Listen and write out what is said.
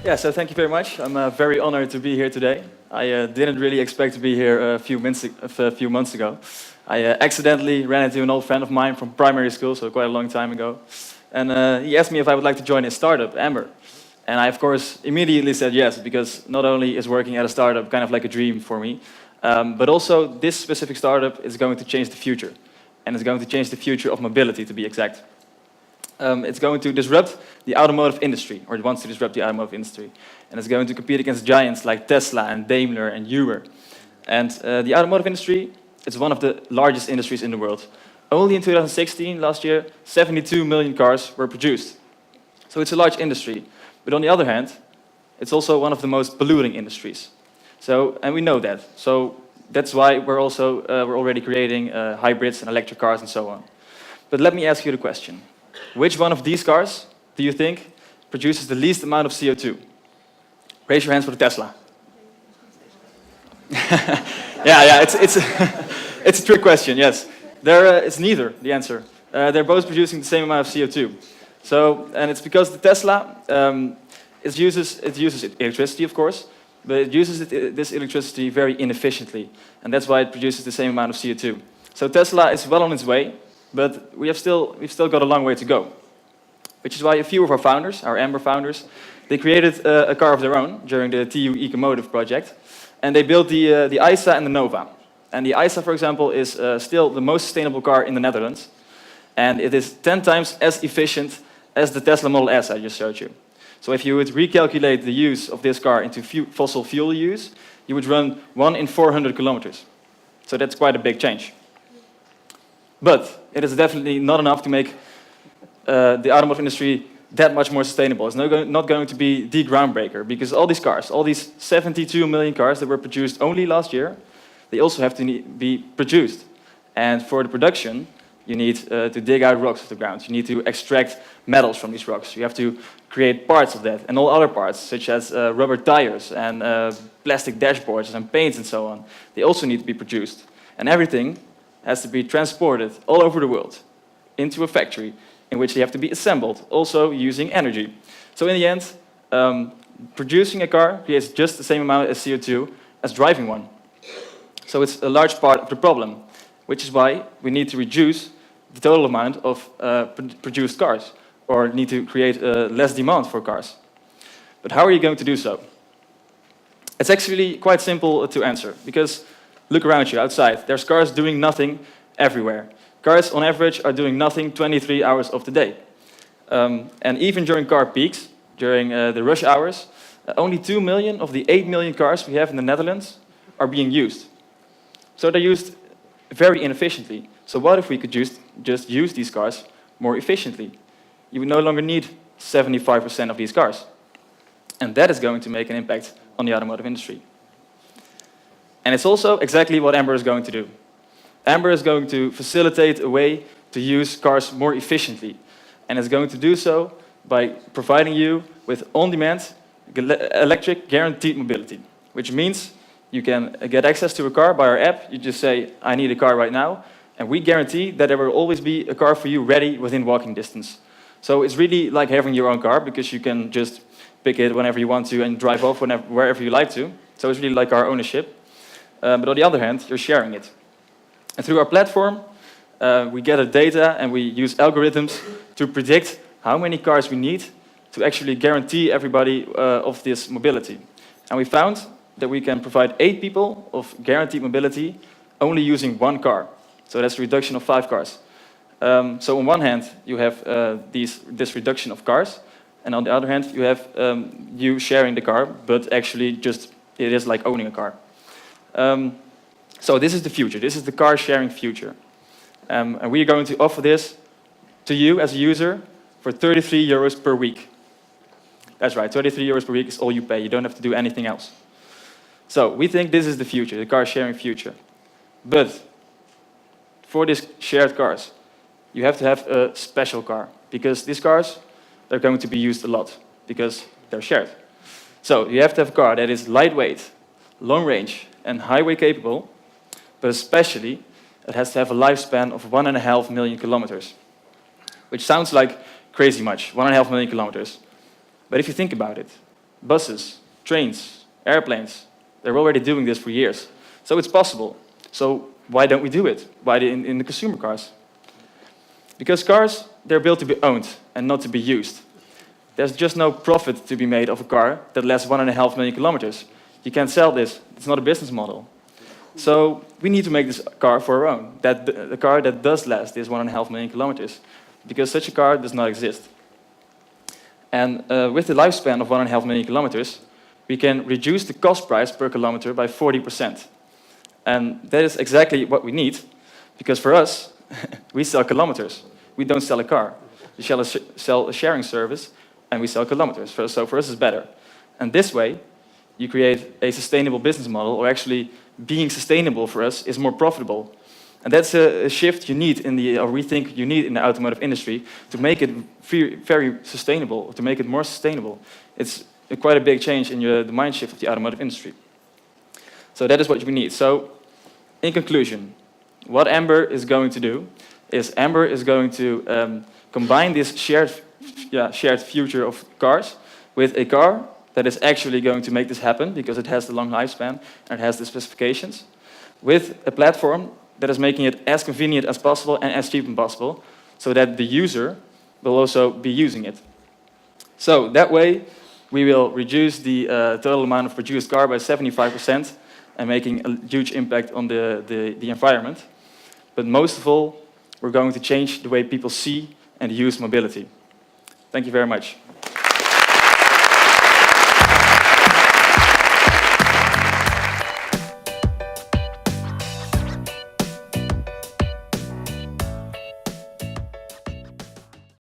Yeah, so thank you very much. I'm very honored to be here today. I didn't really expect to be here a few months ago. I accidentally ran into an old friend of mine from primary school, so quite a long time ago. And he asked me if I would like to join his startup, Amber. And I, of course, immediately said yes, because not only is working at a startup kind of like a dream for me, but also this specific startup is going to change the future. And it's going to change the future of mobility, to be exact. It's going to disrupt the automotive industry, or it wants to disrupt the automotive industry. And it's going to compete against giants like Tesla and Daimler and Uber. And the automotive industry is one of the largest industries in the world. Only in 2016, last year, 72 million cars were produced. So it's a large industry. But on the other hand, it's also one of the most polluting industries. So, and we know that. So that's why we're already creating hybrids and electric cars and so on. But let me ask you the question. Which one of these cars do you think produces the least amount of CO2? Raise your hands for the Tesla. yeah, it's a trick question, yes. It's neither, the answer. They're both producing the same amount of CO2. So, and it's because the Tesla, it uses electricity, of course, but it uses this electricity very inefficiently. And that's why it produces the same amount of CO2. So Tesla is well on its way, but we've still got a long way to go. Which is why a few of our founders, our Amber founders, they created a car of their own during the TU Ecomotive project. And they built the ISA and the Nova. And the ISA, for example, is still the most sustainable car in the Netherlands. And it is 10 times as efficient as the Tesla Model S I just showed you. So if you would recalculate the use of this car into fossil fuel use, you would run 1 in 400 kilometers. So that's quite a big change. But it is definitely not enough to make the automotive industry that much more sustainable. It's not going to be the groundbreaker, because all these cars, all these 72 million cars that were produced only last year, they also have to be produced. And for the production, you need to dig out rocks off the ground. You need to extract metals from these rocks. You have to create parts of that, and all other parts, such as rubber tires and plastic dashboards and paints and so on. They also need to be produced. And everything has to be transported all over the world into a factory in which they have to be assembled, also using energy. So in the end, producing a car creates just the same amount of CO2 as driving one. So it's a large part of the problem, which is why we need to reduce the total amount of produced cars, or need to create less demand for cars. But how are you going to do so? It's actually quite simple to answer, because look around you outside. There's cars doing nothing everywhere. Cars, on average, are doing nothing 23 hours of the day. And even during car peaks, during the rush hours, only 2 million of the 8 million cars we have in the Netherlands are being used. So they're used very inefficiently. So what if we could just use these cars more efficiently? You would no longer need 75% of these cars. And that is going to make an impact on the automotive industry. And it's also exactly what Amber is going to do. Amber is going to facilitate a way to use cars more efficiently. And it's going to do so by providing you with on-demand electric guaranteed mobility, which means you can get access to a car by our app. You just say, I need a car right now. And we guarantee that there will always be a car for you ready within walking distance. So it's really like having your own car, because you can just pick it whenever you want to and drive off wherever you like to. So it's really like our ownership. But on the other hand, you're sharing it. And through our platform, we gather data and we use algorithms to predict how many cars we need to actually guarantee everybody of this mobility. And we found that we can provide 8 people of guaranteed mobility only using 1 car. So that's a reduction of 5 cars. So on one hand, you have this reduction of cars, and on the other hand, you have you sharing the car, but actually just it is like owning a car. So this is the future. This is the car sharing future. And we are going to offer this to you as a user for 33 euros per week. That's right, 33 euros per week is all you pay. You don't have to do anything else. So we think this is the future, the car sharing future. But for these shared cars, you have to have a special car, because these cars, they're going to be used a lot because they're shared. So you have to have a car that is lightweight, long range, and highway capable, but especially it has to have a lifespan of 1.5 million kilometers, which sounds like crazy much, 1.5 million kilometers. But if you think about it, buses, trains, airplanes. They're already doing this for years. So it's possible. So why don't we do it? Why in the consumer cars? Because cars, they're built to be owned and not to be used. There's just no profit to be made of a car that lasts 1.5 million kilometers. You can't sell this. It's not a business model. So we need to make this car for our own, the car that does last this 1.5 million kilometers, because such a car does not exist. And with the lifespan of 1.5 million kilometers, we can reduce the cost price per kilometer by 40%. And that is exactly what we need, because for us, we sell kilometers. We don't sell a car. We sell a sharing service, and we sell kilometers. So for us, it's better. And this way, you create a sustainable business model, or actually being sustainable for us is more profitable. And that's a shift you need or we think you need in the automotive industry to make it very sustainable, to make it more sustainable. It's quite a big change in the mind shift of the automotive industry. So that is what we need. So, in conclusion, what Amber is going to do is Amber is going to combine this shared future of cars with a car that is actually going to make this happen because it has the long lifespan and it has the specifications, with a platform that is making it as convenient as possible and as cheap as possible, so that the user will also be using it. So that way, we will reduce the total amount of produced car by 75% and making a huge impact on the environment. But most of all, we're going to change the way people see and use mobility. Thank you very much.